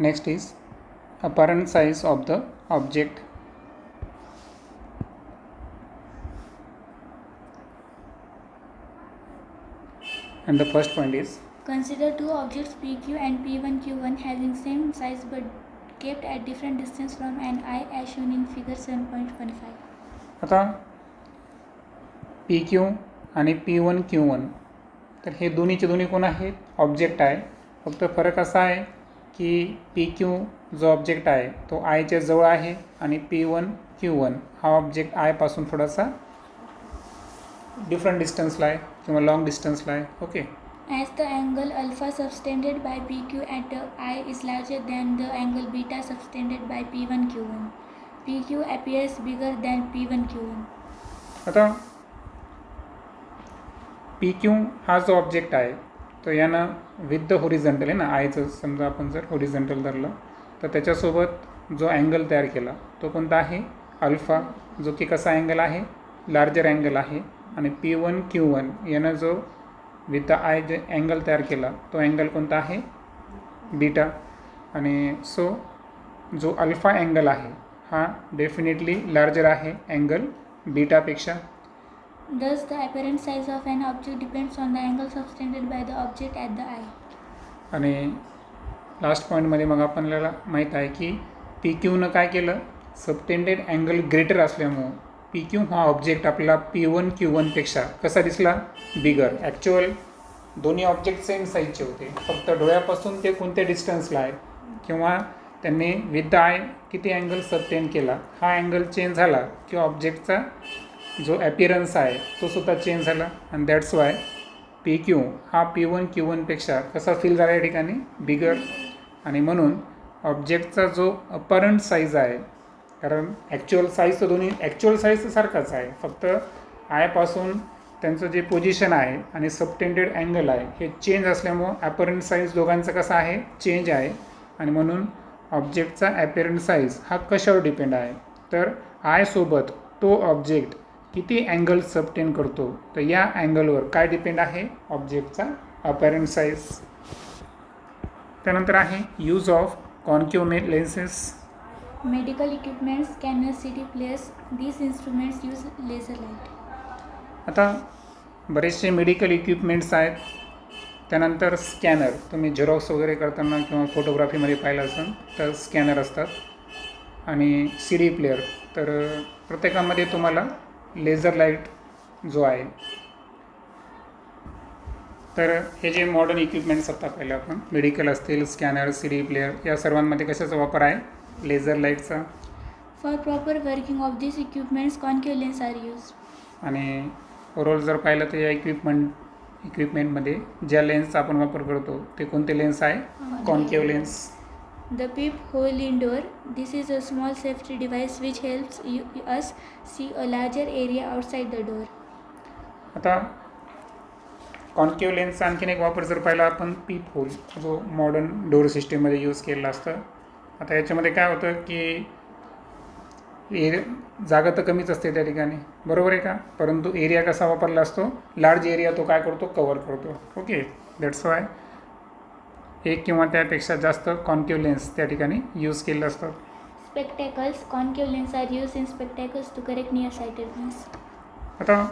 Next is apparent size of the object. And the first point is, consider two objects PQ and P1Q1 having same size but kept at different distance from an eye as shown in figure 7.15. आता PQ आणि P1Q1 तर हे दोन्हीचे दोन्ही कोण आहेत? Object आहे. फक्त फरक असा आहे की PQ जो ऑब्जेक्ट आहे तो आयच्या जवळ आहे आणि P1Q1 हा ऑब्जेक्ट आयपासून थोडासा डिफरंट डिस्टन्सला आहे किंवा लॉंग डिस्टन्सला आहे. Okay. As the angle alpha subtended by PQ at the eye is larger than the angle beta subtended by P1Q1, PQ appears bigger than P1Q1. आता PQ हा जो ऑब्जेक्ट आहे तो यानं विथ द होरिझंटल आहे ना, आयचं समजा आपण जर होरिझंटल धरलं तर त्याच्यासोबत जो अँगल तयार केला तो कोणता आहे? अल्फा, जो की कसा अँगल आहे? लार्जर अँगल आहे. आणि P1Q1 यानं जो विथ द आय जे अँगल तयार केला तो अँगल कोणता आहे? बीटा. आणि सो जो अल्फा अँगल आहे हा डेफिनेटली लार्जर आहे angle बीटापेक्षा. Thus, the apparent size of an object depends on the angle subtended by the object at the eye. आणि लास्ट पॉईंटमध्ये मग आपल्याला माहीत आहे की PQनं काय केलं? सबटेंडेड अँगल ग्रेटर असल्यामुळं PQ हा ऑब्जेक्ट आपला P1Q1पेक्षा कसा दिसला? बिगर. ॲक्च्युअल दोन्ही ऑब्जेक्ट सेम साईजचे होते, फक्त डोळ्यापासून ते कोणत्या डिस्टन्सला आहे किंवा त्यांनी विथ द आय किती अँगल सबटेंड केला, हा अँगल चेंज झाला की ऑब्जेक्टचा जो ॲपिरन्स आहे तो सुद्धा चेंज झाला. आणि दॅट्स वाय PQ हा P1Q1पेक्षा कसा फील झाला या ठिकाणी? बिगर. आणि म्हणून ऑब्जेक्टचा जो अपरंट साईज आहे, कारण ॲक्च्युअल साईज तर दोन्ही ॲक्च्युअल साईज तर सारखाच आहे, फक्त आयपासून त्यांचं जे पोझिशन आहे आणि सबटेंडेड अँगल आहे हे चेंज असल्यामुळं ॲपरंट साईज दोघांचं कसं आहे? चेंज आहे. आणि म्हणून ऑब्जेक्टचा ॲपरंट साईज हा कशावर डिपेंड आहे? तर आयसोबत तो ऑब्जेक्ट किती अँगल सबटेंड करतो, तर या अँगलवर काय डिपेंड आहे? ऑब्जेक्टचा अपॅरंट साईज. त्यानंतर आहे use of concave lenses. Medical equipments, scanners, CD players, these instruments use laser light. आता बरेचसे मेडिकल इक्विपमेंट्स आहेत. त्यानंतर स्कॅनर, तुम्ही झेरॉक्स वगैरे करताना किंवा फोटोग्राफीमध्ये पाहिलं असेल तर स्कॅनर असतात. आणि CD प्लेअर, तर प्रत्येकामध्ये तुम्हाला लेझर लाईट जो आहे. तर हे जे मॉडर्न इक्विपमेंट्स आता पाहिलं आपण, मेडिकल असतील, स्कॅनर, CD प्लेअर, या सर्वांमध्ये कशाचा वापर आहे? लेझर लाईटचा. For proper working of these equipments, concave lens are used. आणि ओव्हरऑल जर पाहिलं तर या इक्विपमेंटमध्ये ज्या लेन्सचा आपण वापर करतो ते कोणते लेन्स आहे? Concave lens. The peephole in door. This is a small safety device which helps us see a larger area outside the door. आता कॉन्केव्ह लेन्सचा आणखीन एक वापर जर पाहिला आपण, पीप होल, जो मॉडर्न डोर सिस्टीममध्ये यूज केलेला असतं. आता याच्यामध्ये काय होतं की जागा तर कमीच असते त्या ठिकाणी, बरोबर आहे का? परंतु एरिया कसा वापरला असतो? लार्ज एरिया तो काय करतो? कवर करतो. ओके. दॅट्स वाय एक किंवा त्यापेक्षा जास्त कॉन्केव्ह लेन्स त्या ठिकाणी यूज केलेलं असतं. Spectacles. Concave lens are used in spectacles to correct nearsightedness. आता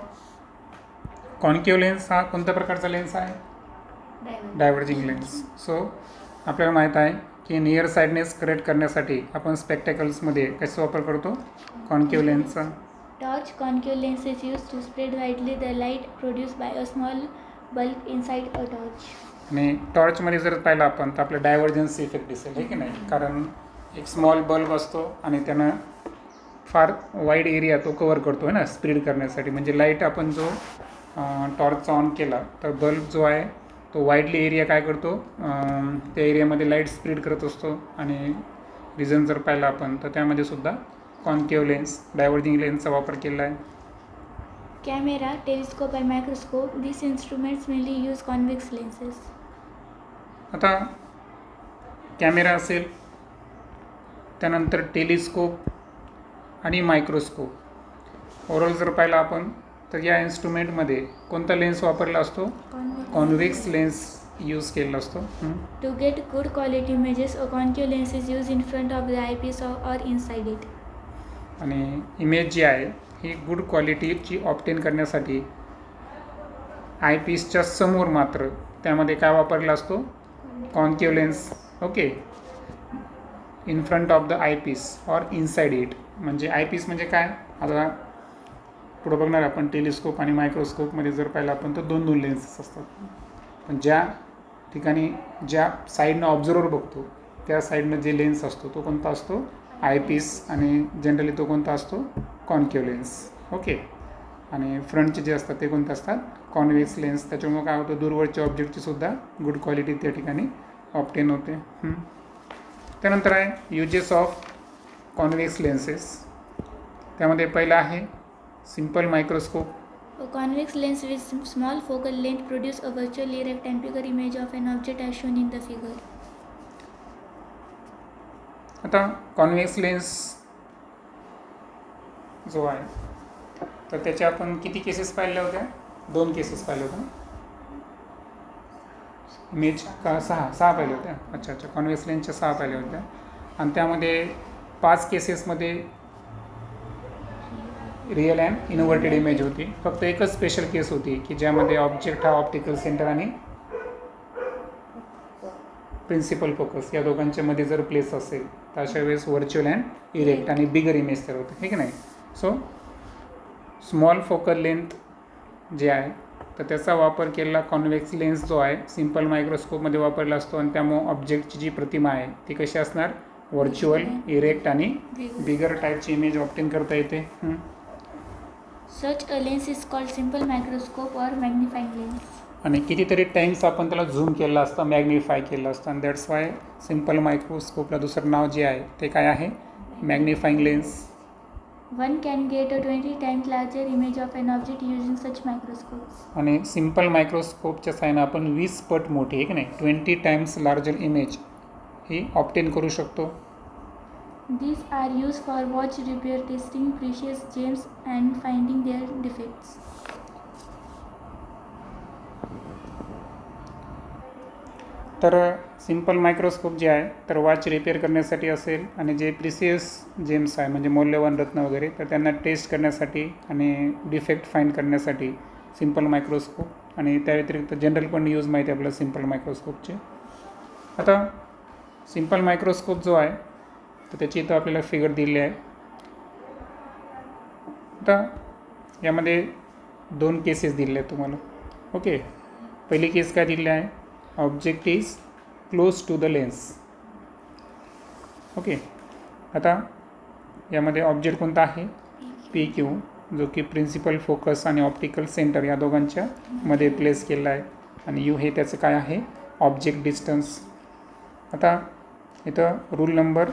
कॉन्केव्ह लेन्स हा कोणत्या प्रकारचा लेन्स आहे? Diverging lens. सो आपल्याला माहीत आहे की नियर साईडनेस करेक्ट करण्यासाठी आपण स्पेक्टॅकल्समध्ये कसा वापर करतो? Concave लेन्सचा. Torch. Concave lens is used to spread widely the light produced by a small bulb inside a torch. आणि टॉर्चमध्ये जर पाहिलं आपण तर आपलं डायव्हर्जन्स इफेक्ट दिसेल, आहे की नाही? कारण एक स्मॉल बल्ब असतो आणि त्यानं फार वाईड एरिया तो कवर करतो आहे ना स्प्रेड करण्यासाठी. म्हणजे लाईट आपण जो टॉर्चचा ऑन केला तर बल्ब जो आहे तो वाईडली एरिया काय करतो? त्या एरियामध्ये लाईट स्प्रेड करत असतो. आणि रिझन जर पाहिला आपण तर त्यामध्ये सुद्धा कॉन्केव्ह लेन्स, डायव्हर्जिंग लेन्सचा वापर केला आहे. Camera, telescope and microscope. These instruments mainly use convex lenses. आता कॅमेरा असेल, त्यानंतर टेलिस्कोप आणि मायक्रोस्कोप. ओव्हरऑल जर पाहिलं आपण तर या इन्स्ट्रुमेंटमध्ये कोणता लेन्स वापरला असतो? कॉन्व्हेक्स लेन्स यूज केलेला असतो. To get good quality images, a concave lens is used in front of the eyepiece or inside it. आणि इमेज जी आहे ही गुड क्वालिटीची ऑप्टेन करण्यासाठी आयपीसच्या समोर मात्र त्यामध्ये काय वापरला असतो, concave lens. Okay, in front of the eyepiece or inside it. म्हणजे आयपीस म्हणजे काय, आता पुढं बघणार आपण टेलिस्कोप आणि मायक्रोस्कोपमध्ये जर पाहिलं आपण तर 2 लेन्सेस असतात. पण ज्या ठिकाणी ज्या साईडनं ऑब्झर्वर बघतो त्या साईडनं जे लेन्स असतो तो कोणता असतो, आयपीस. आणि जनरली तो कोणता असतो, कॉन्केव्ह लेन्स. ओके, आणि फ्रंटचे जे असतात ते कोणते असतात, कॉन्व्हेक्स लेन्स. त्याच्यामुळे काय होतं, दूरवरच्या ऑब्जेक्टची सुद्धा गुड क्वालिटी त्या ठिकाणी ऑप्टेन होते. त्यानंतर आहे युजेस ऑफ कॉन्व्हेक्स लेन्सेस. त्यामध्ये पहिला आहे simple microscope. A convex lens with small focal length produces a virtual erect and bigger image of an object as shown in the figure. आता convex lens जो आहे तर त्याच्या आपण किती केसेस पाहिल्या होत्या, 2 केसेस पाहिल्या होत्या. इमेज का 6 पाहिल्या होत्या. अच्छा, कॉन्व्हेक्स लेन्सच्या 6 पाहिल्या होत्या. आणि त्यामध्ये 5 केसेसमध्ये रिअल अँड इन्व्हर्टेड इमेज होती. फक्त एकच स्पेशल केस होती की ज्यामध्ये ऑब्जेक्ट हा ऑप्टिकल सेंटर आणि प्रिन्सिपल फोकस या दोघांच्या मध्ये जर प्लेस असेल तर अशा वेळेस व्हर्च्युअल अँड इरेक्ट आणि बिगर इमेज तयार होते, हे की नाही. सो स्मॉल फोकल लेंथ जे आहे तर त्याचा वापर केलेला कॉन्व्हेक्स लेन्स जो आहे सिम्पल मायक्रोस्कोपमध्ये वापरला असतो. आणि त्यामुळे ऑब्जेक्टची जी प्रतिमा आहे ती कशी असणार, व्हर्च्युअल, इरेक्ट आणि बिगर टाईपची इमेज ऑप्टेन करता येते. Such a lens is called simple microscope or magnifying lens. आणि कितीतरी टाईम्स आपण त्याला झूम केलं असतं, मॅग्निफाय केलं असतं. आणि दॅट्स वाय सिम्पल मायक्रोस्कोपला दुसरं नाव जे आहे ते काय आहे, magnifying lens. One can get a 20 times larger image of an object using such microscopes. आणि सिम्पल मायक्रोस्कोपच्या साहाय्याने आपण 20 पट मोठी, आहे की नाही, 20 टाइम्स लार्जर इमेज ही ऑप्टेन करू शकतो. These are used for watch repair, testing precious gems and finding their defects. तर सिम्पल मायक्रोस्कोप जे आहे तर वॉच रिपेअर करण्यासाठी असेल आणि जे प्रिसियस जेम्स आहे म्हणजे मौल्यवान रत्न वगैरे तर त्यांना टेस्ट करण्यासाठी आणि डिफेक्ट फाईंड करण्यासाठी सिम्पल मायक्रोस्कोप. आणि त्या व्यतिरिक्त जनरल पण यूज माहिती आहे आपल्याला सिम्पल मायक्रोस्कोपचे. आता सिम्पल मायक्रोस्कोप जो आहे तर त्याची इथं आपल्याला फिगर दिली आहे. आता यामध्ये 2 केसेस दिले आहेत तुम्हाला. ओके, पहिली केस काय दिली आहे, object is close to the lens. Okay, आता यामध्ये ऑब्जेक्ट कोणता आहे, PQ, जो की प्रिन्सिपल फोकस आणि ऑप्टिकल सेंटर या दोघांच्या मध्ये प्लेस केला आहे. आणि U हे त्याचं काय आहे, ऑब्जेक्ट डिस्टन्स. आता इथं रूल नंबर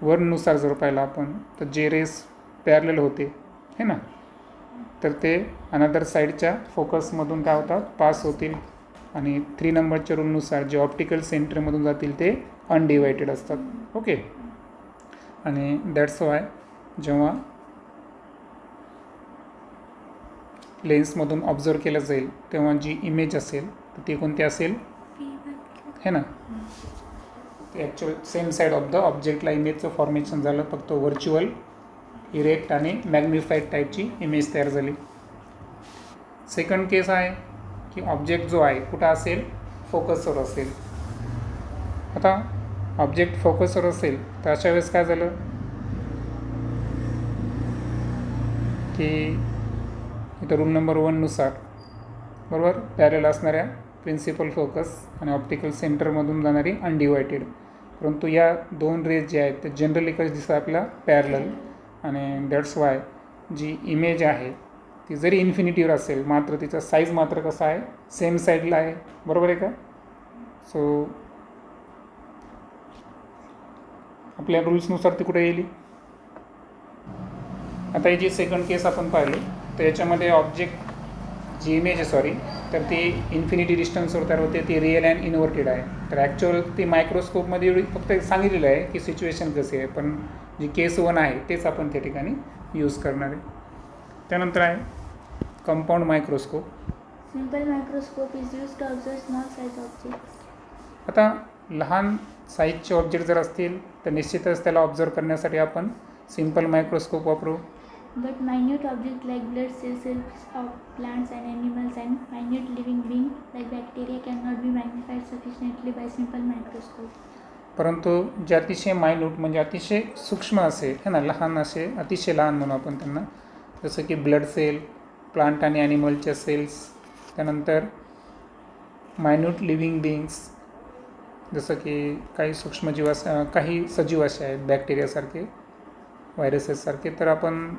1 नुसार जर पाहिलं आपण तर जे रेस पॅरलल होते है ना तर ते अनदर साईडच्या फोकसमधून काय होतात, पास होतील. आणि 3 नंबरच्या रूलनुसार जे ऑप्टिकल सेंटरमधून जातील ते अनडिवायडेड असतात. ओके, आणि दॅट्स वाय जेव्हा लेन्समधून ऑब्झर्व केलं जाईल तेव्हा जी इमेज असेल तर ती कोणती असेल, है ना, actual same side of the ऑब्जेक्टला इमेजचं फॉर्मेशन झालं, फक्त व्हर्च्युअल, इरेक्ट आणि मॅग्निफाईड टाईपची इमेज तयार झाली. सेकंड केस आहे की ऑब्जेक्ट जो आहे कुठं असेल, फोकसवर असेल. आता ऑब्जेक्ट फोकसवर असेल तर अशा वेळेस काय झालं की इथं रूल नंबर 1 नुसार बरोबर पॅरल असणाऱ्या प्रिन्सिपल फोकस आणि ऑप्टिकल सेंटरमधून जाणारी अनडिवायडेड. परंतु या 2 रेज जे आहेत ते जनरली कसे दिसतात आपल्याला, पॅरलल. आणि दॅट्स वाय जी इमेज आहे ती जरी इन्फिनिटीवर असेल मात्र तिचा साईज मात्र कसा आहे, सेम साईडला आहे. बरोबर आहे का. सो आपल्या रूल्सनुसार ती कुठे येईल. आता ही जी सेकंड केस आपण पाहिली तर याच्यामध्ये ऑब्जेक्ट जी इमेज आहे तर ती इन्फिनिटी डिस्टन्सवर तयार होते, ती रिअल अँड इन्व्हर्टेड आहे. तर ॲक्च्युअल ती मायक्रोस्कोपमध्ये एवढी फक्त सांगितलेलं आहे की सिच्युएशन कशी आहे, पण जी केस 1 आहे तेच आपण त्या ठिकाणी यूज करणार आहे. त्यानंतर आहे compound microscope. Simple microscope is used to observe small size objects. आता लहान साईजचे ऑब्जेक्ट जर असतील तर निश्चितच त्याला ऑब्झर्व करण्यासाठी आपण सिम्पल मायक्रोस्कोप वापरू. But minute objects like blood cells of plants and animals and minute living beings like bacteria cannot be magnified sufficiently by simple microscope. परंतु जे अतिशय मायन्यूट म्हणजे अतिशय सूक्ष्म असे है ना, लहान असे अतिशय लहान म्हणू आपण त्यांना, जसं की ब्लड सेल, प्लांट आणि ॲनिमलच्या सेल्स, त्यानंतर मायन्यूट लिव्हिंग बिंग्स जसं की काही सूक्ष्मजीव काही सजीव असे आहेत बॅक्टेरियासारखे, व्हायरसेससारखे, तर आपण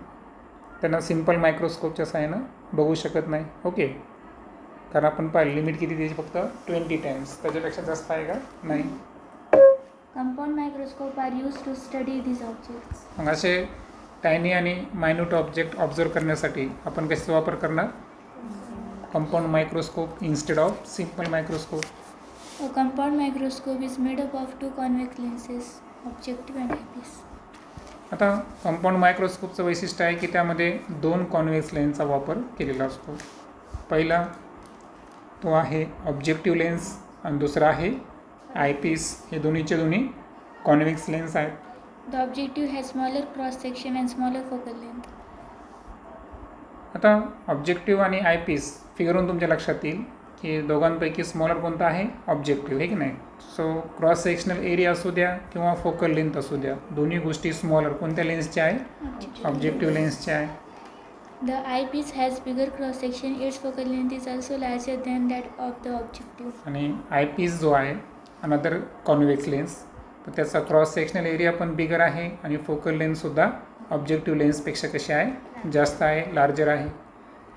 त्यांना सिम्पल मायक्रोस्कोपच्या सहाय्यानं बघू शकत नाही. ओके, कारण आपण पाहिलं लिमिट किती त्याची, फक्त 20 टाइम्स, त्याच्यापेक्षा जास्त आहे का नाही. Compound microscope are used to study these objects. मग असे टायनी आणि मायन्यूट ऑब्जेक्ट ऑब्झर्व करण्यासाठी आपण कशाचा वापर करणार, compound microscope instead of simple microscope. A compound microscope is made up of two convex lenses, objective and eyepiece. आता compound मायक्रोस्कोपचं वैशिष्ट्य आहे की त्यामध्ये 2 कॉन्व्हेक्स लेन्सचा वापर केलेला असतो. पहिला तो आहे ऑब्जेक्टिव्ह लेन्स आणि दुसरा आहे आयपीस. हे दोन्हीचे दोन्ही कॉन्व्हेक्स लेन्स आहेत. The objective has smaller cross section and smaller focal length. आता ऑब्जेक्टिव्ह आणि आयपीस फिगरवरून तुमच्या लक्षात येईल की दोघांपैकी स्मॉलर कोणता आहे, ऑब्जेक्टिव्ह, आहे की नाही. सो क्रॉस सेक्शनल एरिया असू द्या किंवा फोकल लेंथ असू द्या, दोन्ही गोष्टी स्मॉलर कोणत्या लेन्सच्या आहे, ऑब्जेक्टिव्ह लेन्सच्या आहे. The eyepiece has bigger cross section. Its focal length is also larger than that of the objective. आणि आयपीस जो आहे अनदर कॉन्व्हेक्स लेन्स, तर त्याचा क्रॉस सेक्शनल एरिया पण बिगर आहे आणि फोकल लेन्थसुद्धा ऑब्जेक्टिव्ह लेन्सपेक्षा कशी आहे, जास्त आहे, लार्जर आहे.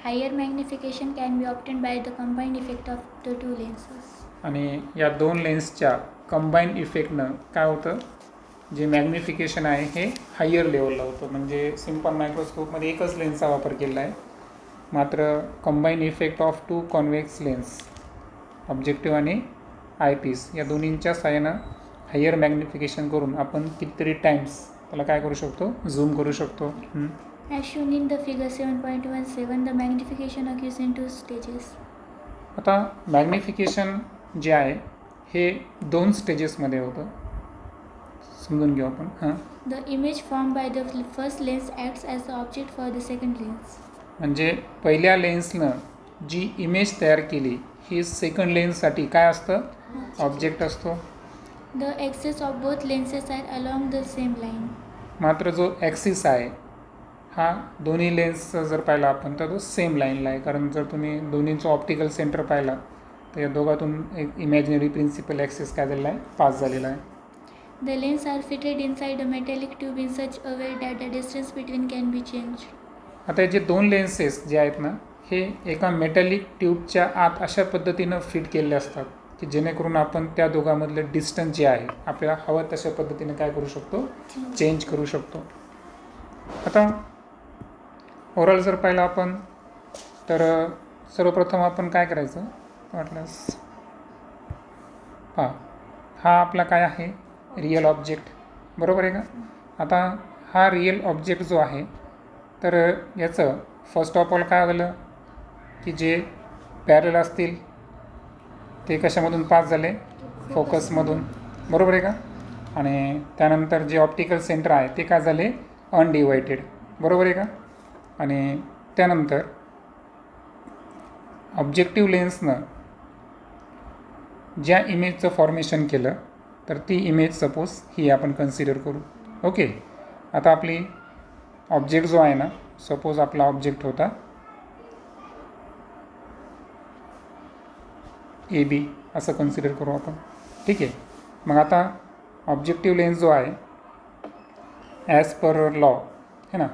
Higher magnification can be obtained by the combined effect of the two lenses. आणि या 2 लेन्सच्या कंबाईन इफेक्टनं काय होतं, जे मॅग्निफिकेशन आहे हे हायर लेवलला होतं. म्हणजे सिम्पल मायक्रोस्कोपमध्ये एकच लेन्सचा वापर केला आहे, मात्र combine effect of 2 convex lens, objective आणि आयपीस, या दोन्हींच्या साहाय्यानं हायर मॅग्निफिकेशन करून आपण कितीतरी टाइम्स त्याला काय करू शकतो, झूम करू शकतो. As shown in the figure 7.17, the magnification occurs in two stages. आता मॅग्निफिकेशन जे आहे हे 2 स्टेजेसमध्ये होतं, समजून घेऊ आपण. The image formed by the first lens acts as the object for the second lens. म्हणजे पहिल्या लेन्सनं जी इमेज तयार केली ही सेकंड लेन्ससाठी काय असतं, ऑब्जेक्ट असतो. The axes of both lenses are along the same line. मात्र जो ॲक्सिस आहे हा दोन्ही लेन्सचा जर पाहिला आपण तर तो सेम लाईनला आहे. कारण जर तुम्ही दोन्हीचं ऑप्टिकल सेंटर पाहिला तर या दोघातून एक इमॅजिनरी प्रिन्सिपल ॲक्सिस काय झालेला आहे, पास झालेला आहे. The lenses are fitted inside a metallic tube in such a way that the distance between can be changed. आता हे जे 2 लेन्सेस जे आहेत ना, हे एका मेटॅलिक ट्यूबच्या आत अशा पद्धतीनं फिट केलेले असतात की जेणेकरून आपण त्या दोघांमधलं डिस्टन्स जे आहे आपल्याला हवं तशा पद्धतीनं काय करू शकतो, चेंज करू शकतो. आता ओव्हरऑल जर पाहिलं आपण तर सर्वप्रथम आपण काय करायचं वाटल्यास, हा आपला काय आहे, रिअल ऑब्जेक्ट, बरोबर आहे का. आता हा रिअल ऑब्जेक्ट जो आहे तर याचं फर्स्ट ऑफ ऑल काय झालं की जे पॅरल असतील ते कशामधून पास झाले, फोकसमधून, बरोबर आहे का. आणि त्यानंतर जे ऑप्टिकल सेंटर आहे ते काय झाले, अनडिवायडेड, बरोबर आहे का. आणि त्यानंतर ऑब्जेक्टिव्ह लेन्सनं ज्या इमेजचं फॉर्मेशन केलं तर ती इमेज सपोज ही आपण कन्सिडर करू. ओके, आता आपली ऑब्जेक्ट जो आहे ना, सपोज आपला ऑब्जेक्ट होता AB असं कन्सिडर करू आपण, ठीक आहे. मग आता ऑब्जेक्टिव्ह लेन्स जो आहे ॲज पर लॉ है ना,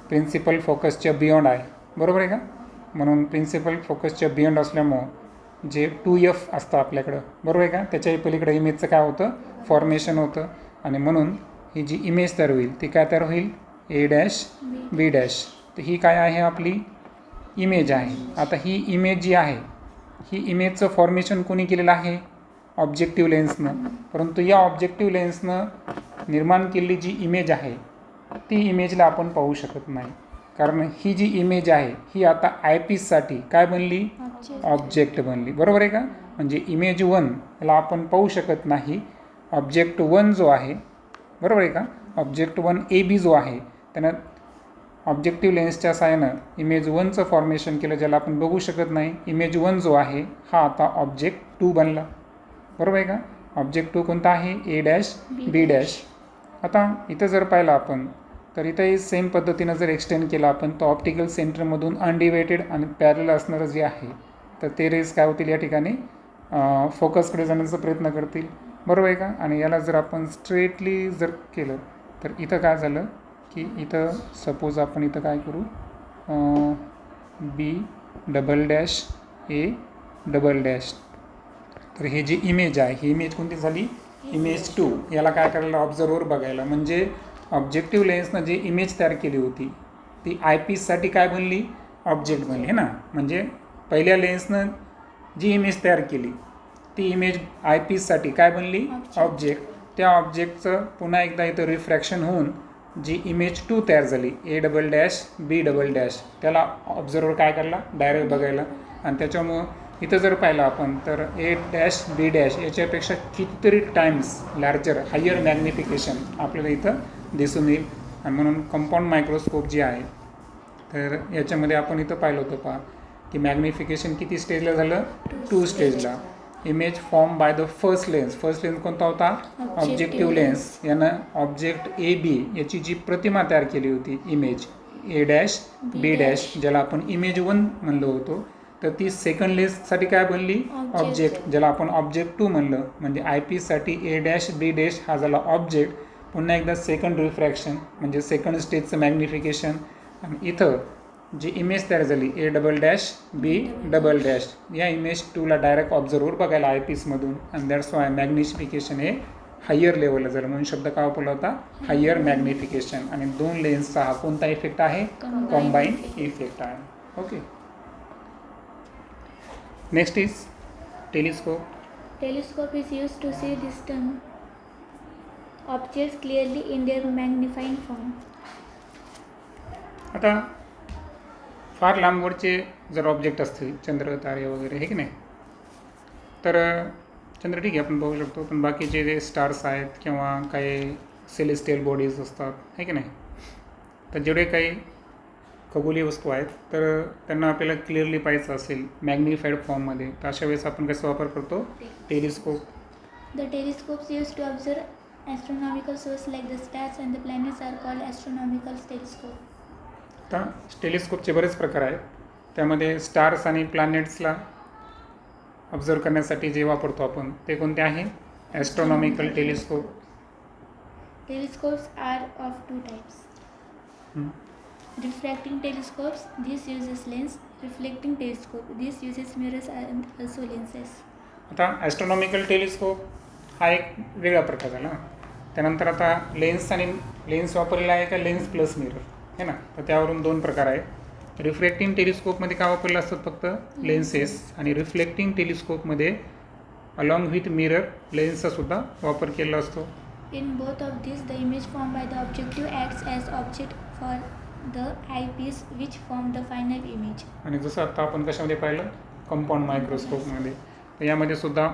प्रिन्सिपल फोकसच्या बियॉन्ड आहे, बरोबर आहे का. म्हणून प्रिन्सिपल फोकसच्या बियॉन्ड असल्यामुळं जे 2F असतं आपल्याकडं, बरोबर आहे का, त्याच्याही पलीकडे इमेजचं काय होतं, फॉर्मेशन होतं. आणि म्हणून ही जी इमेज तयार होईल ती काय तयार होईल, A', B'. तर ही काय आहे, आपली इमेज आहे. आता ही इमेज जी आहे ही इमेजचं फॉर्मेशन कोणी केलेलं आहे, ऑब्जेक्टिव्ह लेन्सनं. परंतु या ऑब्जेक्टिव्ह लेन्सनं निर्माण केलेली जी इमेज आहे ती इमेजला आपण पाहू शकत नाही. कारण ही जी इमेज आहे ही आता आयपीससाठी काय बनली, Object. ऑब्जेक्ट बनली. बरोबर आहे का? म्हणजे इमेज 1 याला आपण पाहू शकत नाही. ऑब्जेक्ट 1 जो आहे, बरोबर आहे का, ऑब्जेक्ट 1 AB जो आहे त्यानं ऑब्जेक्टिव्ह लेन्सच्या साहाय्यानं इमेज 1चं फॉर्मेशन केलं, ज्याला आपण बघू शकत नाही. इमेज 1 जो आहे हा आता ऑब्जेक्ट 2 बनला. बरोबर आहे का? ऑब्जेक्ट 2 कोणता आहे, A', B'. आता इथं जर पाहिलं आपण तर इथंही सेम पद्धतीनं जर एक्सटेंड केला आपण, तर ऑप्टिकल सेंटरमधून अनडिवायडेड आणि पॅरल असणारं जे आहे तर ते रेज काय होतील या ठिकाणी फोकसकडे जाण्याचा प्रयत्न करतील. बरोबर आहे का? आणि याला जर आपण स्ट्रेटली जर केलं तर इथं काय झालं की इथं सपोज आपण इथं काय करू, B', A'. तर हे जी इमेज आहे ही इमेज कोणती झाली, इमेज 2. याला काय करायला, ऑब्झर्वर बघायला. म्हणजे ऑब्जेक्टिव्ह लेन्सनं जी इमेज तयार केली होती ती आयपीससाठी काय बनली, ऑब्जेक्ट बनली है ना. म्हणजे पहिल्या लेन्सनं जी इमेज तयार केली ती इमेज आयपीससाठी काय बनली, ऑब्जेक्ट. त्या ऑब्जेक्टचं पुन्हा एकदा इथं रिफ्रॅक्शन होऊन जी इमेज 2 तयार झाली, A', B', त्याला ऑब्झर्वर काय करायला, डायरेक्ट बघायला. आणि त्याच्यामुळं इथं जर पाहिलं आपण तर A', B' याच्यापेक्षा कितीतरी टाइम्स लार्जर हायर मॅग्निफिकेशन आपल्याला इथं दिसून येईल. आणि म्हणून कंपाऊंड मायक्रोस्कोप जी आहे तर याच्यामध्ये आपण इथं पाहिलं होतं पहा की मॅग्निफिकेशन किती स्टेजला झालं, 2 स्टेजला. Image form by the first lens कोणता होता, ऑब्जेक्टिव्ह लेन्स. यानं ऑब्जेक्ट AB याची जी प्रतिमा तयार केली होती, इमेज A', B', ज्याला आपण इमेज 1 म्हणलो होतो, तर ती सेकंड लेन्ससाठी काय बनली, ऑब्जेक्ट, ज्याला आपण ऑब्जेक्ट 2 म्हणलं. म्हणजे आयपीससाठी A', B' हा झाला ऑब्जेक्ट. पुन्हा एकदा सेकंड रिफ्रॅक्शन म्हणजे सेकंड स्टेजचं मॅग्निफिकेशन. आणि इथं जी इमेज तयार झाली A', B', या इमेज 2ला डायरेक्ट ऑब्झर्वर बघायला आयपीसमधून. आणि दॅट्स वाय मॅग्निफिकेशन हे हायर लेवलला झालं. म्हणून शब्द काय वापरला होता, हायर मॅग्निफिकेशन. आणि 2 लेन्सचा हा कोणता इफेक्ट आहे, कॉम्बाईन इफेक्ट आहे. Okay. Next is telescope. Telescope is used to see distant objects clearly in their magnifying form. आता फार लांबवरचे जर ऑब्जेक्ट असतील, चंद्र, तारे वगैरे, हे की नाही, तर चंद्र ठीक आहे आपण बघू शकतो. पण बाकीचे जे स्टार्स आहेत किंवा काही सेलेस्टियल बॉडीज असतात, हे की नाही, तर जेवढे काही खगोलीय वस्तू आहेत तर त्यांना आपल्याला क्लिअरली पाहायचं असेल मॅग्निफाईड फॉर्ममध्ये, तर अशा वेळेस आपण कसा वापर करतो, telescope. The telescopes used to observe astronomical sources like the stars and the planets are called astronomical telescope. आता टेलिस्कोपचे बरेच प्रकार आहेत. त्यामध्ये स्टार्स आणि प्लॅनेट्सला ऑब्झर्व करण्यासाठी जे वापरतो आपण ते कोणते आहे, astronomical telescope. Telescopes are of 2 types. Refracting telescopes, this uses lens. Reflecting telescope, this uses mirrors and also lenses. आता ॲस्ट्रॉनॉमिकल टेलिस्कोप हा एक वेगळा प्रकार झाला. त्यानंतर आता लेन्स वापरलेला आहे का लेन्स प्लस मिरर, है ना. तर त्यावरून 2 प्रकार आहेत. रिफ्लेक्टिंग टेलिस्कोपमध्ये काय वापरलं असतात, फक्त लेन्सेस. आणि रिफ्लेक्टिंग टेलिस्कोपमध्ये अलॉंग विथ मिरर लेन्सचा सुद्धा वापर केला असतो. In both of these, the image formed by the objective acts as object for the eyepiece, which form the final image. आणि जसं आता आपण कशामध्ये पाहिलं, कंपाऊंड मायक्रोस्कोपमध्ये, तर यामध्ये सुद्धा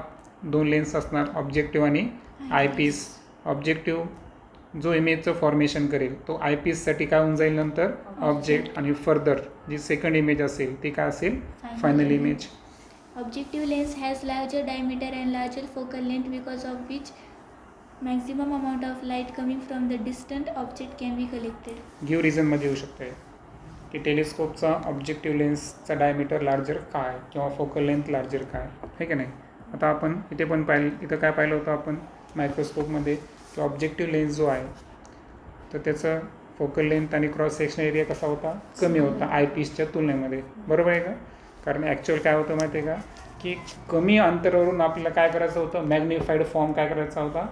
2 लेन्स असणार, ऑब्जेक्टिव्ह आणि आयपीस. ऑब्जेक्टिव्ह जो इमेजचं फॉर्मेशन करेल तो आयपीससाठी काय होऊन जाईल नंतर, ऑब्जेक्ट. आणि फर्दर जी सेकंड इमेज असेल ती काय असेल, final image. Objective lens has larger diameter and larger focal length, because of which maximum amount of light coming from the distant object can be collected. Give रिझनमध्ये येऊ शकते की टेलिस्कोपचा ऑब्जेक्टिव्ह लेन्सचा डायमीटर लार्जर काय किंवा फोकल लेंथ लार्जर काय, आहे की नाही. आता आपण इथे पण इथं काय पाहिलं होतं आपण मायक्रोस्कोपमध्ये की ऑब्जेक्टिव्ह लेन्स जो आहे तर त्याचं फोकल लेंथ आणि क्रॉस सेक्शन एरिया कसा होता, कमी होता आयपीसच्या तुलनेमध्ये. बरोबर आहे का. कारण ॲक्च्युअल काय होतं माहिती आहे का, की कमी अंतरावरून आपल्याला काय करायचं होतं, मॅग्निफाईड फॉर्म काय करायचा होता,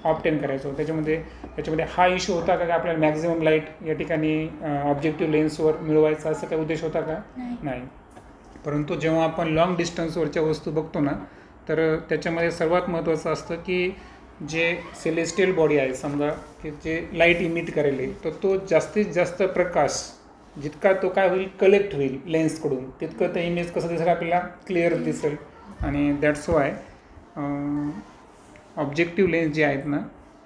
ऑब्टेन करायचं होतं. त्याच्यामध्ये हा इश्यू होता का आपल्याला मॅक्झिमम लाईट या ठिकाणी ऑब्जेक्टिव्ह लेन्सवर मिळवायचा, असं काही उद्देश होता का, नाही. परंतु जेव्हा आपण लॉंग डिस्टन्सवरच्या वस्तू बघतो ना, तर त्याच्यामध्ये सर्वात महत्त्वाचं असतं की जे सेलेस्टियल बॉडी आहे, समजा की जे लाईट इमिट करेल, तर तो जास्तीत जास्त प्रकाश जितका तो काय होईल कलेक्ट होईल लेन्सकडून तितकं ते इमेज कसं दिसेल आपल्याला क्लिअर दिसेल. आणि दॅट्स वाय ऑब्जेक्टिव्ह लेन्स जे आहेत ना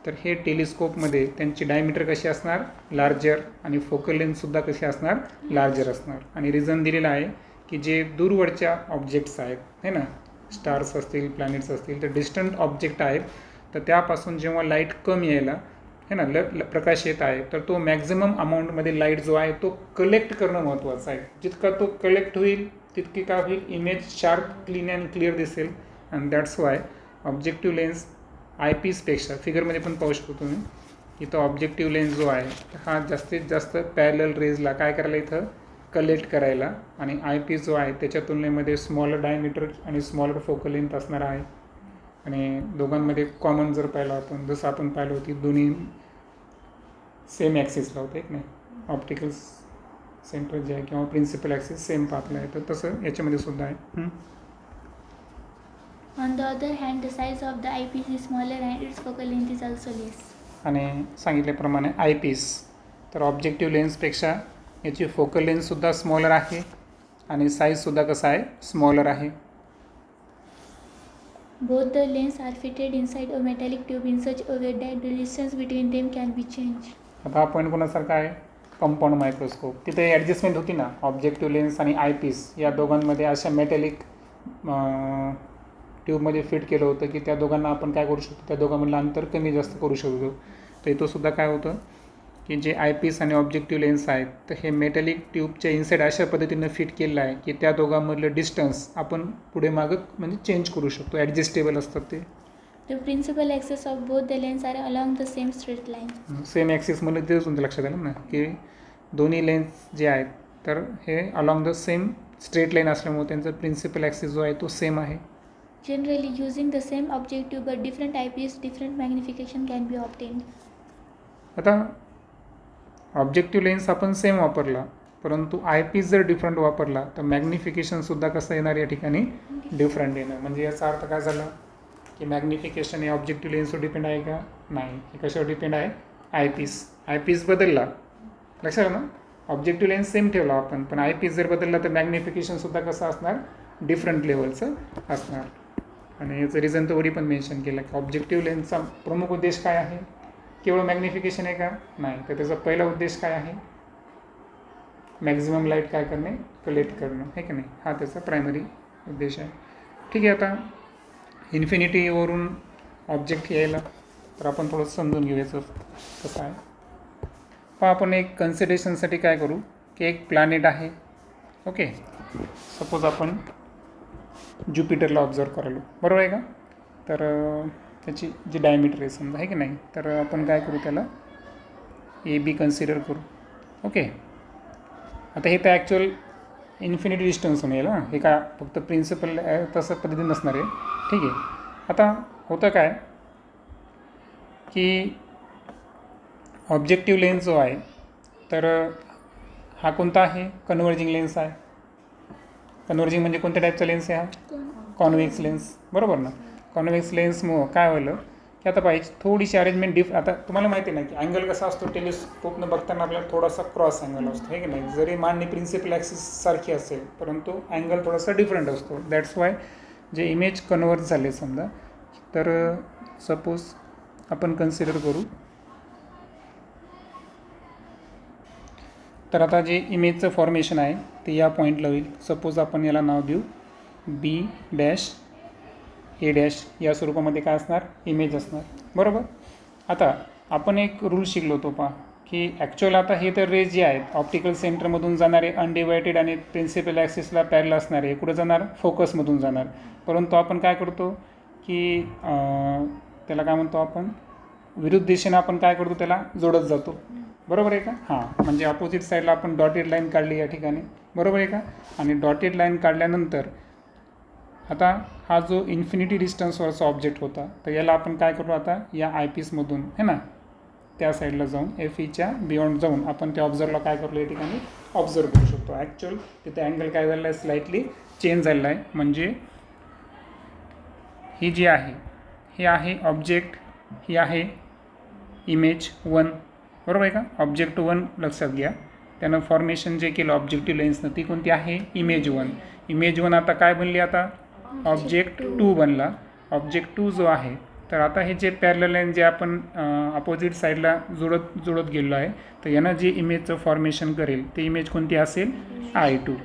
तर हे टेलिस्कोपमध्ये त्यांची डायमीटर कशी असणार लार्जर आणि फोकल लेन्ससुद्धा कशी असणार लार्जर असणार. आणि रिझन दिलेलं आहे की जे दूरवरच्या ऑब्जेक्ट्स आहेत है ना स्टार्स असतील प्लॅनेट्स असतील तर डिस्टंट ऑब्जेक्ट आहेत तर त्यापासून जेव्हा लाईट कमी यायला है ना प्रकाश येत आहे तर तो मॅक्झिमम अमाऊंटमध्ये लाईट जो आहे तो कलेक्ट करणं महत्त्वाचं आहे. जितका तो कलेक्ट होईल तितकी काय होईल image sharp clean and clear दिसेल. And that's why objective lens eye पीसपेक्षा फिगरमध्ये पण पाहू शकतो तुम्ही इथं ऑब्जेक्टिव्ह लेन्स जो आहे हा जास्तीत जास्त पॅरलल रेजला काय करायला इथं कलेक्ट करायला आणि आय पीस जो आहे त्याच्या तुलनेमध्ये स्मॉलर डायमीटर आणि स्मॉलर फोकल लेंथ असणार आहे. आणि दोघांमध्ये कॉमन जर पाहिलं आपण जसं आपण पाहिलं होती दोन्ही सेम ॲक्सिसला होतं एक नाही ऑप्टिकल सेंटर जे आहे किंवा प्रिन्सिपल ॲक्सिस सेम पाथला आहे तर तसं याच्यामध्ये सुद्धा आहे. On the other hand, the size of the eyepiece is smaller and its focal length is also less. आणि सांगितल्याप्रमाणे आय पीस तर ऑब्जेक्टिव्ह लेन्सपेक्षा याची फोकल लेन्थसुद्धा स्मॉलर आहे आणि साईजसुद्धा कसं आहे स्मॉलर आहे. Both the lenses are fitted inside a metallic tube in such a way that the distance between them can be changed. आता हा पॉईंट कोणासारखा आहे कंपाऊंड मायक्रोस्कोप. तिथे ॲडजस्टमेंट होती ना ऑब्जेक्टिव्ह लेन्स आणि आय पीस या दोघांमध्ये अशा मेटॅलिक ट्यूबमध्ये फिट केलं होतं की त्या दोघांना आपण काय करू शकतो त्या दोघांमधलं अंतर कमी जास्त करू शकतो. तर इथंसुद्धा काय होतं की जे आय पीस आणि ऑब्जेक्टिव्ह लेन्स आहेत तर हे मेटॅलिक ट्यूबच्या इनसाईड अशा पद्धतीनं फिट केलेलं आहे की त्या दोघांमधलं डिस्टन्स आपण पुढे मागं म्हणजे चेंज करू शकतो ॲडजस्टेबल असतात ते. The principal axes of both the lenses are along the same straight line. Same ॲक्सिसमध्ये तेच तुमचं लक्षात आलं ना की दोन्ही लेन्स जे आहेत तर हे along the same straight line असल्यामुळे त्यांचा प्रिन्सिपल ॲक्सिस जो आहे तो सेम आहे. Generally, using the same objective but different eyepiece, different magnification can be obtained. आता ऑब्जेक्टिव्ह लेन्स आपण सेम वापरला परंतु आय पीस जर डिफरंट वापरला तर मॅग्निफिकेशनसुद्धा कसं येणार या ठिकाणी डिफरंट येणार. म्हणजे याचा अर्थ काय झाला की मॅग्निफिकेशन हे ऑब्जेक्टिव्ह लेन्सवर डिपेंड आहे का नाही हे कशावर डिपेंड आहे आय पीस बदलला लक्षात आलं ना. ऑब्जेक्टिव्ह लेन्स सेम ठेवला आपण पण आय पीस जर बदलला तर मॅग्निफिकेशनसुद्धा कसं असणार डिफरंट लेवलचं असणार. आणि याचं रिझन तर वरी पण मेन्शन केलं की ऑब्जेक्टिव्ह लेन्सचा प्रमुख उद्देश काय आहे केवळ मॅग्निफिकेशन आहे का नाही तर त्याचा पहिला उद्देश काय आहे मॅक्झिमम लाईट काय करणे कलेक्ट करणं आहे की नाही हा त्याचा प्रायमरी उद्देश आहे. ठीक आहे. आता इन्फिनिटीवरून ऑब्जेक्ट यायला तर आपण थोडं समजून घेऊयाचं कसं आहे. आपण एक कन्सिडरेशनसाठी काय करू की एक प्लॅनेट आहे ओके सपोज आपण ज्युपिटरला ऑब्झर्व करायलो बरोबर आहे का. तर त्याची जी डायमीटर आहे समजा आहे की नाही तर आपण काय करू त्याला ए बी कन्सिडर करू ओके. आता हे तर ॲक्च्युअल इन्फिनिटी डिस्टन्सहून येईल हां हे काय फक्त प्रिन्सिपल तसं पद्धतीने नसणार आहे. ठीक आहे. आता होतं काय की ऑब्जेक्टिव्ह लेन्स जो आहे तर हा कोणता आहे कन्व्हर्जिंग लेन्स आहे. कन्व्हर्जिंग म्हणजे कोणत्या टाईपचा लेन्स आहे हा कॉन्व्हेक्स लेन्स बरोबर ना. कॉन्व्हेक्स लेन्समुळं काय व्हायलं की आता पाहिजे थोडीशी अरेंजमेंट आता तुम्हाला माहिती नाही की अँगल कसा असतो टेलिस्कोपनं बघताना आपल्याला थोडासा क्रॉस अँगल असतो हे की नाही. जरी मांडणी प्रिन्सिपल ॲक्सिस सारखी असेल परंतु अँगल थोडासा डिफरंट असतो. दॅट्स वाय जे इमेज कन्वर्ट झाले समजा तर सपोज आपण कन्सिडर करू तर आता जे इमेजचं फॉर्मेशन आहे ते या पॉईंटला होईल. सपोज आपण याला नाव देऊ बी डॅश ए डॅश या स्वरूपामध्ये काय असणार इमेज असणार बरोबर. आता आपण एक रूल शिकलो होतो पहा की ॲक्च्युअल आता हे तर रेज जे आहेत ऑप्टिकल सेंटरमधून जाणारे अनडिवायडेड आणि प्रिन्सिपल ॲक्सिसला पॅरल असणारे हे कुठं जाणार फोकसमधून जाणार. परंतु आपण काय करतो की त्याला काय म्हणतो आपण विरुद्ध दिशेनं आपण काय करतो त्याला जोडत जातो बरोबर आहे का. हां म्हणजे अपोजिट साईडला आपण डॉटेड लाईन काढली या ठिकाणी बरोबर आहे का. आणि डॉटेड लाईन काढल्यानंतर आता हा जो इन्फिनिटी डिस्टन्सवरचा ऑब्जेक्ट होता तर याला आपण काय करू आता या आय पीसमधून है ना त्या साईडला जाऊन एफ ईच्या बियॉन्ड जाऊन आपण त्या ऑब्झर्वला काय करू या ठिकाणी ऑब्झर्व करू शकतो. ॲक्च्युअल तिथे अँगल काय झालेला आहे स्लाइटली चेंज झालेला आहे. म्हणजे ही जी आहे ही आहे ऑब्जेक्ट ही आहे इमेज 1 बरोबर आहे का. ऑब्जेक्ट 1 लक्षात घ्या त्यानं फॉर्मेशन जे केलं ऑब्जेक्टिव्ह लेन्सनं ती कोणती आहे इमेज 1. इमेज 1 आता काय बनली आता ऑब्जेक्ट 2 बनला. ऑब्जेक्ट 2 जो आहे तर आता हे जे पॅरलल लाईन जे आपण अपोजिट साईडला जुळत गेलो आहे तर यानं जे इमेजचं फॉर्मेशन करेल ते इमेज कोणती असेल I2.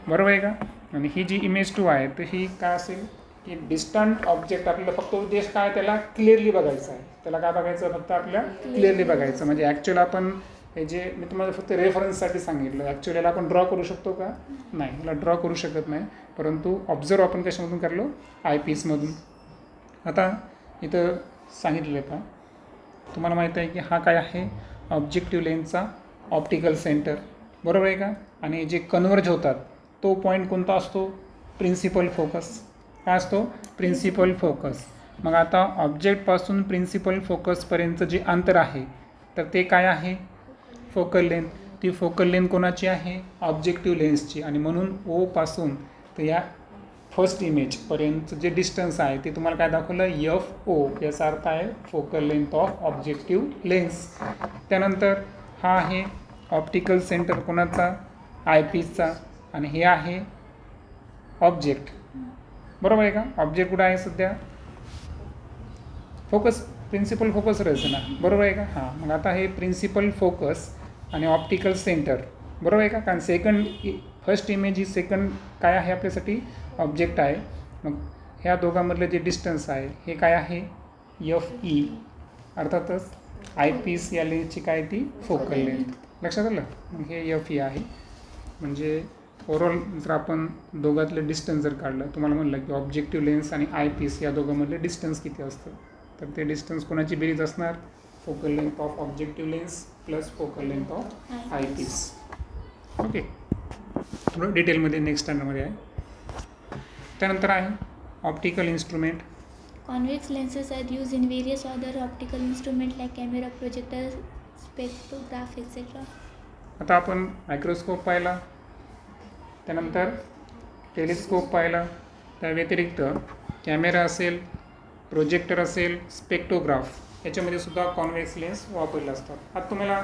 बरोबर आहे का. आणि ही जी इमेज 2 आहे तर ही काय असेल की डिस्टंट ऑब्जेक्ट आपल्याला फक्त उद्देश काय त्याला क्लिअरली बघायचं आहे. त्याला काय बघायचं फक्त आपल्याला क्लिअरली बघायचं. म्हणजे ॲक्च्युअल आपण हे जे मी तुम्हाला फक्त रेफरन्ससाठी सांगितलं ॲक्च्युअली आपण ड्रॉ करू शकतो का नाही याला ड्रॉ करू शकत नाही परंतु ऑब्झर्व आपण कशामधून करलो आयपीसमधून. आता इथं सांगितलं आहे का तुम्हाला माहीत आहे की हा काय आहे ऑब्जेक्टिव्ह लेन्सचा ऑप्टिकल सेंटर. बरोबर आहे का. आणि जे कन्वर्ज होतात तो पॉईंट कोणता असतो प्रिन्सिपल फोकस. काय असतो प्रिन्सिपल फोकस. मग आता ऑब्जेक्टपासून प्रिन्सिपल फोकसपर्यंतचं जे अंतर आहे तर ते काय आहे फोकल लेंथ. ती फोकल लेंथ कोणाची आहे ऑब्जेक्टिव्ह लेन्सची. आणि म्हणून ओ पासून तर या फर्स्ट इमेजपर्यंतचं जे डिस्टन्स आहे ते तुम्हाला काय दाखवलं FO. याचा अर्थ आहे focal length of objective lens. त्यानंतर हा आहे ऑप्टिकल सेंटर कोणाचा आयपीसचा. आणि हे आहे ऑब्जेक्ट. बरोबर आहे का. ऑब्जेक्ट कुठं आहे सध्या फोकस प्रिन्सिपल फोकस राहायचं ना. बरोबर आहे का. हां मग आता हे प्रिन्सिपल फोकस आणि ऑप्टिकल सेंटर. बरोबर आहे का. कारण फर्स्ट इमेज ही सेकंड काय आहे आपल्यासाठी ऑब्जेक्ट आहे. मग ह्या दोघांमधलं जे डिस्टन्स आहे हे काय आहे FE. अर्थातच आयपीस या लेन्सची काय ती फोकल लेंथ. लक्षात आलं. मग हे FE आहे. म्हणजे ओव्हरऑल जर आपण दोघातलं डिस्टन्स जर काढलं तुम्हाला म्हणलं की ऑब्जेक्टिव्ह लेन्स आणि आयपीस या दोघांमधलं डिस्टन्स किती असतं तर ते डिस्टन्स कोणाची बेरीज असणार focal length of objective lens plus focal length of eyepiece. Okay थोडं डिटेलमध्ये नेक्स्ट स्टँडर्डमध्ये आहे. त्यानंतर आहे optical instrument. Convex lenses are used in various other optical instruments like camera, projector, spectrograph, etc. आता आपण मायक्रोस्कोप पाहिला त्यानंतर टेलिस्कोप पाहिला. त्या व्यतिरिक्त कॅमेरा असेल प्रोजेक्टर असेल स्पेक्ट्रोग्राफ याच्यामध्ये सुद्धा कॉन्व्हेक्स लेन्स वापरले असतात. आता तुम्हाला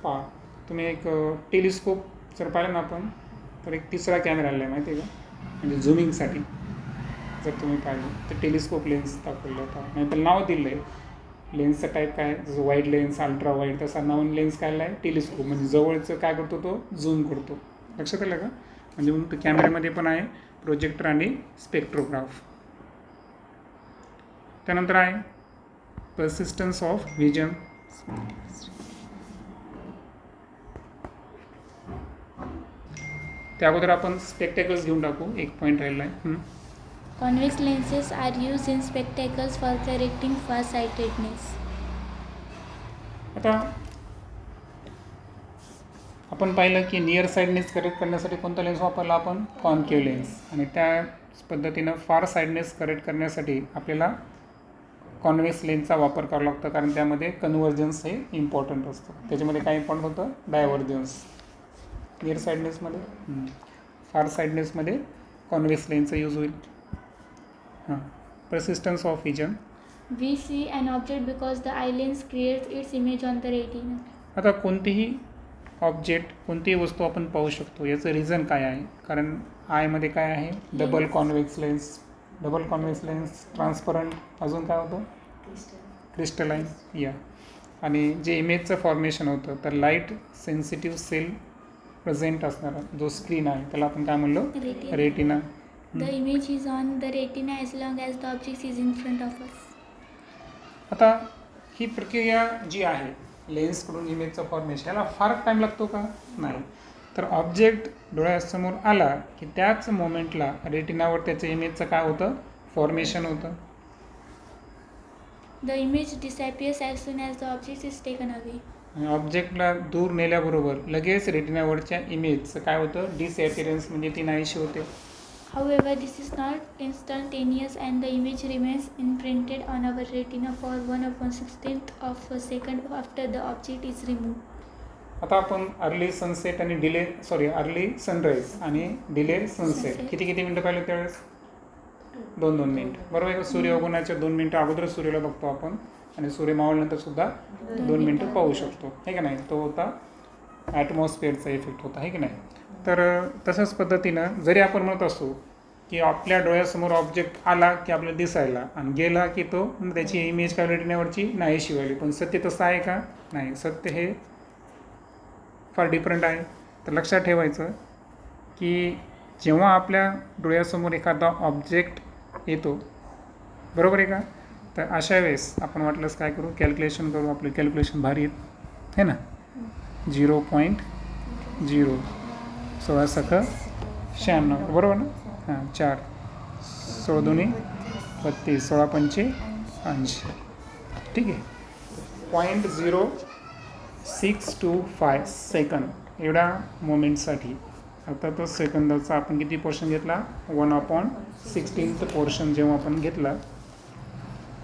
पहा तुम्ही एक टेलिस्कोप जर पाहिलं ना आपण तर एक तिसरा कॅमेरा आला आहे माहिती आहे का म्हणजे झुमिंगसाठी जर तुम्ही पाहिलं तर टेलिस्कोप लेन्स दाखवलं होता. नाही तर नाव दिलं आहे लेन्सचा टाईप काय जसं वाईड लेन्स अल्ट्रा वाईड तसा नवीन लेन्स काय आहे टेलिस्कोप म्हणजे जवळचं काय करतो तो झूम करतो. लक्षात आलं का. म्हणजे म्हणून तो कॅमेऱ्यामध्ये पण आहे प्रोजेक्टर आणि स्पेक्ट्रोग्राफ. त्यानंतर आहे पर्सिस्टन्स ऑफ व्हिजन. त्या अगोदर आपण स्पेक्टॅकल्स घेऊन टाकू एक पॉईंट राहिला आहे. Convex lenses are used in spectacles for correcting farsightedness. आता आपण पाहिलं की नियर साईडनेस करेक्ट करण्यासाठी कोणता लेन्स वापरला आपण कॉन्केव्ह लेन्स. आणि त्याच पद्धतीनं फार साईडनेस करेक्ट करण्यासाठी आपल्याला कॉन्व्हेक्स लेन्सचा वापर करावा लागतो कारण त्यामध्ये कन्व्हर्जन्स हे इम्पॉर्टंट असतं. त्याच्यामध्ये काय इम्पॉर्टंट होतं डायव्हर्जन्स. नियर साईडनेसमध्ये फार साईडनेसमध्ये कॉन्व्हेक्स लेन्सचा यूज होईल. हां persistence of vision. We see an object because the eye lens creates its image on the retina. आता कोणतीही ऑब्जेक्ट कोणतीही वस्तू आपण पाहू शकतो याचं रिझन काय आहे कारण आयमध्ये काय आहे double convex lens. Double convex lens transparent अजून काय होतं क्रिस्टलाइन या. आणि जे इमेजचं फॉर्मेशन होतं तर लाईट सेन्सिटिव्ह सेल प्रेझेंट असणारा जो स्क्रीन आहे त्याला आपण काय म्हणलो retina. The image is on the retina as long as the object is in front of us. आता ही प्रक्रिया जी आहे लेन्सकडून इमेजचं फॉर्मेशन याला फार टाईम लागतो का नाही. तर ऑब्जेक्ट डोळ्यासमोर आला की त्याच मोमेंटला रेटिनावर त्याचं इमेजचं काय होतं फॉर्मेशन होतं. The image disappears as soon as the object is taken away. आणि ऑब्जेक्टला दूर नेल्याबरोबर लगेच रेटिनावरच्या इमेजचं काय होतं डिसअपिअरन्स म्हणजे ती नाहीशी होते. However, this is not instantaneous and the image remains imprinted on our retina for 1/16th of a second after the object is removed. आता आपण अर्ली सनसेट आणि अर्ली सनराईज आणि डिले सनसेट किती मिनटं पाहिलं त्यावेळेस 2 मिनिट. बरोबर आहे का. सूर्य उगवण्याच्या 2 मिनिटं अगोदर सूर्याला बघतो आपण आणि सूर्य मावळल्यानंतर सुद्धा 2 मिनिटं पाहू शकतो हे का नाही. तो होता ॲटमॉस्फिअरचा इफेक्ट होता आहे की नाही. तर तशाच पद्धतीनं जरी आपण म्हणत असू की आपल्या डोळ्यासमोर ऑब्जेक्ट आला की आपल्याला दिसायला आणि गेला की तो त्याची इमेज काय रेटिनावरची नाहीशी व्हायली, पण सत्य तसं आहे का? नाही, सत्य हे फार डिफरंट आहे. तर लक्षात ठेवायचं की जेव्हा आपल्या डोळ्यासमोर एखादा ऑब्जेक्ट येतो, बरोबर आहे का, तर अशा वेळेस आपण वाटलंच काय करू, कॅल्क्युलेशन करू. आपलं कॅल्क्युलेशन भारी आहे ना. 0.0 16 सखं 96, बरोबर ना. हां 4 16 दोन्ही 32 16 पंचे 80, ठीक आहे. 0.0625 सेकंद एवढ्या मोमेंटसाठी. आता तो सेकंदाचा आपण किती पोर्शन घेतला, 1/16 पोर्शन जेव्हा आपण घेतला,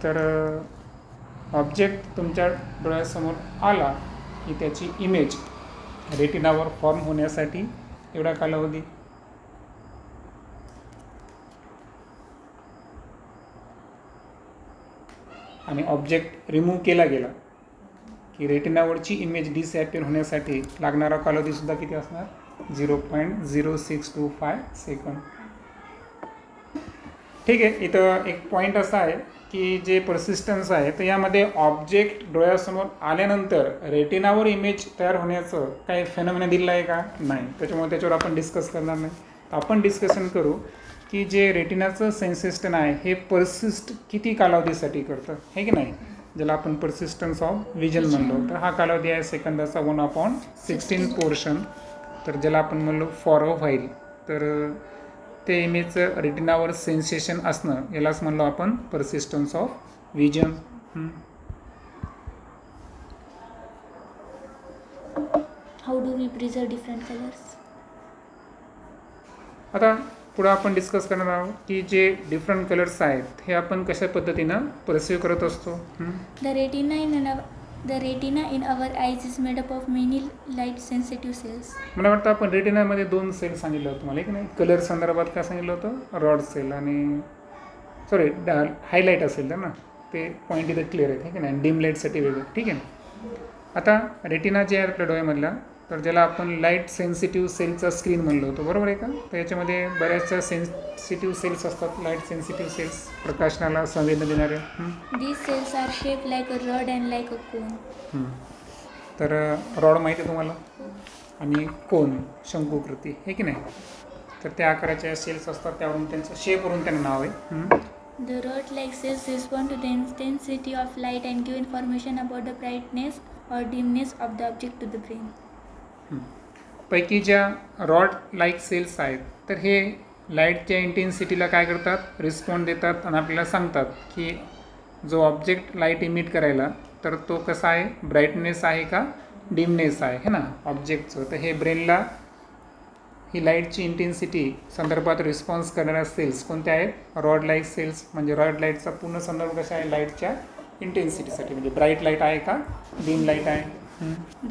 तर ऑब्जेक्ट तुमच्या डोळ्यासमोर आला की त्याची इमेज रेटिनावर फॉर्म होण्यासाठी एवढा कालावधी. आणि ऑब्जेक्ट रिमूव्ह केला गेला की रेटिनावरची इमेज डिसॲपियर होण्यासाठी लागणारा कालावधीसुद्धा किती असणार, 0.0625 सेकंद. ठीक आहे. इथं एक पॉईंट असा आहे की जे परसिस्टन्स आहे तर यामध्ये ऑब्जेक्ट डोळ्यासमोर आल्यानंतर रेटिनावर इमेज तयार होण्याचं काही फेनॉमेना दिलं आहे का? नाही. त्याच्यामुळे त्याच्यावर आपण डिस्कस करणार नाही. आपण डिस्कशन करू की जे रेटिनाचं सेन्सेशन आहे हे परसिस्ट किती कालावधीसाठी करतं, हे की नाही, ज्याला आपण परसिस्टन्स ऑफ विजन म्हणलो. तर हा कालावधी आहे सेकंदाचा 1/16 पोर्शन. तर ज्याला आपण म्हणलो फॉर अ व्हाईल, तर ते इमेजचं रेटिनावर सेन्सेशन असणं यालाच म्हणलो आपण persistence of vision. How do we preserve different colours? आता पुढं आपण डिस्कस करणार आहोत की जे डिफरंट कलर्स आहेत हे आपण कशा पद्धतीनं परसिव्ह करत असतो. The retina in our eyes is made up of many light sensitive cells. मला वाटतं आपण रेटिनामध्ये 2 सेल सांगितलं होतं तुम्हाला, की नाही. कलर संदर्भात काय सांगितलं होतं, रॉड सेल आणि सॉरी हायलाईट असेल तर ना, ते पॉईंट इथं क्लिअर आहेत, की नाही. डिम लाईटसाठी वेगळं, ठीक आहे ना. आता रेटिना जे आहे आपल्या डोळ्यामधला, तर ज्याला आपण लाईट सेन्सिटिव्ह सेलचा स्क्रीन म्हणलं होतं, बरोबर आहे का. तर याच्यामध्ये बऱ्याचशा सेन्सिटिव्ह सेल्स असतात, लाईट सेन्सिटिव्ह सेल्स, प्रकाशनाला संवेदना देणारे. These cells are shaped like a rod and like a cone. तर रॉड माहिती आहे तुम्हाला आणि कोन शंकुकृती, हे की नाही. तर त्या आकाराच्या सेल्स असतात, त्यावरून त्यांचं शेपवरून त्यांना नाव आहे. The rod-like cells respond to the intensity of light and give information about the brightness or dimness of the object to the brain. पैकी ज्या रॉड लाईक सेल्स आहेत तर हे लाईटच्या इंटेन्सिटीला काय करतात, रिस्पॉन्ड देतात आणि आपल्याला सांगतात की जो ऑब्जेक्ट लाईट इमिट करायला तर तो कसा आहे, ब्राईटनेस आहे का डिमनेस आहे, है ना, ऑब्जेक्टचं. तर हे ब्रेनला ही लाईटची इंटेन्सिटी संदर्भात रिस्पॉन्स करणाऱ्या सेल्स कोणत्या आहेत, रॉड लाईट सेल्स. म्हणजे रॉड लाईटचा पूर्ण संदर्भ कसा आहे, लाईटच्या इंटेन्सिटीसाठी, म्हणजे ब्राईट लाईट आहे का डिम लाईट आहे.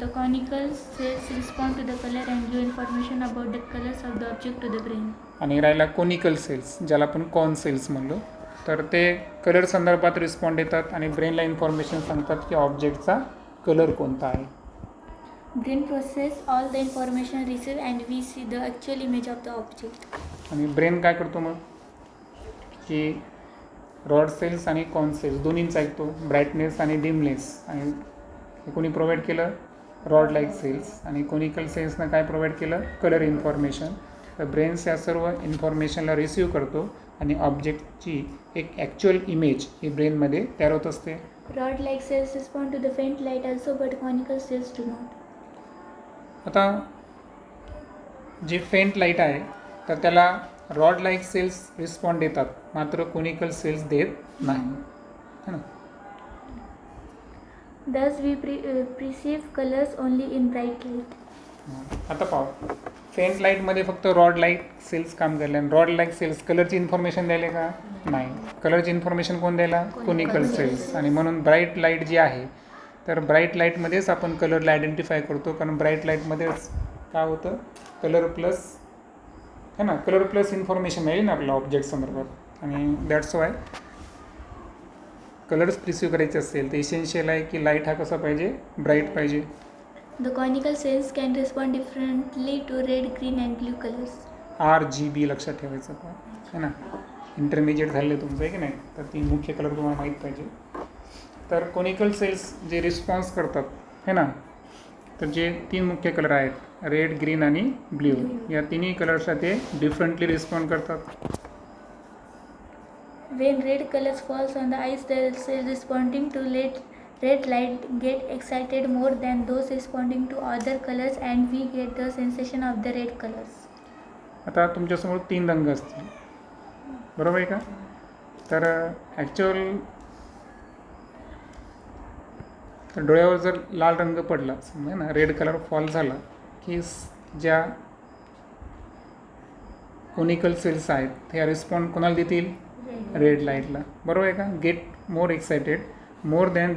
The conical cells respond to the color and give information about the colors of the object to the brain. आणि राहिला कोनिकल सेल्स, ज्याला आपण कॉन सेल्स म्हणलो, तर ते कलर संदर्भात रिस्पॉन्ड देतात आणि ब्रेनला इन्फॉर्मेशन सांगतात की ऑब्जेक्टचा कलर कोणता आहे. Brain process all the information received and we see the actual image of the object. आणि ब्रेन काय करतो मग की रॉड सेल्स आणि कॉन सेल्स दोन्हींचा ऐकतो, ब्राईटनेस आणि डिमनेस. आणि हे कोणी प्रोव्हाइड केलं, रॉड लाईक सेल्स. आणि कोनिकल सेल्सनं काय प्रोव्हाइड केलं, कलर इन्फॉर्मेशन. तर ब्रेन्स या सर्व इन्फॉर्मेशनला रिसीव्ह करतो आणि ऑब्जेक्टची एक ॲक्च्युअल इमेज ही ब्रेनमध्ये तयार होत असते. Rod-like cells respond to the faint light also, but conical cells do not. आता जी फेंट लाईट आहे तर त्याला रॉड लाईक सेल्स रिस्पॉन्ड देतात, मात्र कोनिकल सेल्स देत नाही, है ना. Thus we perceive colors only in bright light. आता पाहू, फेंट लाईटमध्ये फक्त रॉड लाईट सेल्स काम करले आणि रॉड लाईट सेल्स कलरची इन्फॉर्मेशन द्यायला का नाही. कलरची इन्फॉर्मेशन कोण द्यायला, कोनिकल सेल्स. आणि म्हणून ब्राईट लाईट जी आहे तर ब्राईट लाईटमध्येच आपण कलरला आयडेंटिफाय करतो, कारण ब्राईट लाईटमध्येच काय होतं, कलर प्लस, है ना, कलर प्लस इन्फॉर्मेशन मिळेल ना आपल्या ऑब्जेक्ट संदर्भात. आणि दॅट्स वाय कलर्स रिसीव्ह करायचे असेल तर इसेन्शियल आहे की लाईट हा कसा पाहिजे, ब्राईट पाहिजे. The conical cells can respond differently to red, green, and blue colors. RGB लक्षात ठेवायचं का है ना. इंटरमिजिएट झालेलं तुमचं आहे की नाही, तर ती मुख्य कलर तुम्हाला माहीत पाहिजे. तर कोनिकल सेल्स जे रिस्पॉन्स करतात है ना, तर जे 3 मुख्य कलर आहेत रेड, ग्रीन आणि ब्ल्यू, या तिन्ही कलर्सला ते डिफरंटली रिस्पॉन्ड करतात. When red colors falls on the eyes, the cells responding to red light get excited more than those responding to other colors, and we get the sensation of the red colors. आता तुमच्यासमोर 3 रंग असतील, बरोबर आहे का. तर actual डोळ्यावर जर लाल रंग पडला समजा ना, रेड कलर फॉल झाला की ज्या कोनिकल सेल्स आहेत त्या रिस्पॉन्ड कोणाला देतील, रेड लाईटला, बरोबर आहे का. Get more excited more than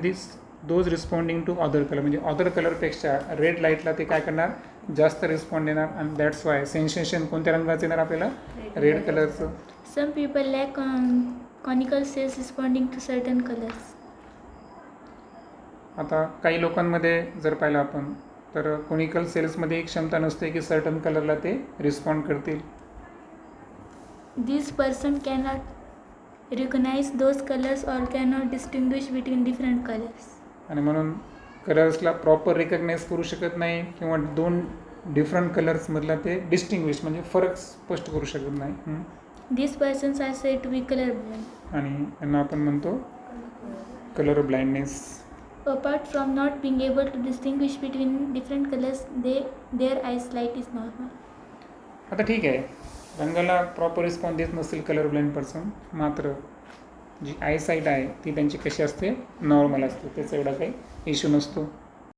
those responding to other colour, म्हणजे अदर कलरपेक्षा रेड लाईटला ते काय करणार, जास्त रिस्पॉन्ड देणार. आणि दॅट्स वाय सेन्सेशन कोणत्या रंगाचं येणार आपल्याला, रेड कलरचं. Some people lack conical cells responding to certain colors. आता काही लोकांमध्ये जर पाहिलं आपण तर कोनिकल सेल्समध्ये एक क्षमता नसते की सर्टन कलरला ते रिस्पॉन्ड करतील. This person cannot recognize those colors or cannot distinguish between different colors. आणि म्हणून कलर्सला प्रॉपर रिकग्नाईज करू शकत नाही किंवा 2 डिफरंट कलर्समधला ते डिस्टिंग्विश म्हणजे फरक स्पष्ट करू शकत नाही. These persons are said to be colorblind. आणि यांना आपण म्हणतो colour blindness. Apart from not being able to distinguish between different colors, their eyesight is normal. आता ठीक आहे, रंगाला प्रॉपर रिस्पॉन्स देत नसेल कलर ब्लाइंड पर्सन, मात्र जी आयसाईट आहे ती त्यांची कशी असते, नॉर्मल असते, त्याचा एवढा काही इश्यू नसतो.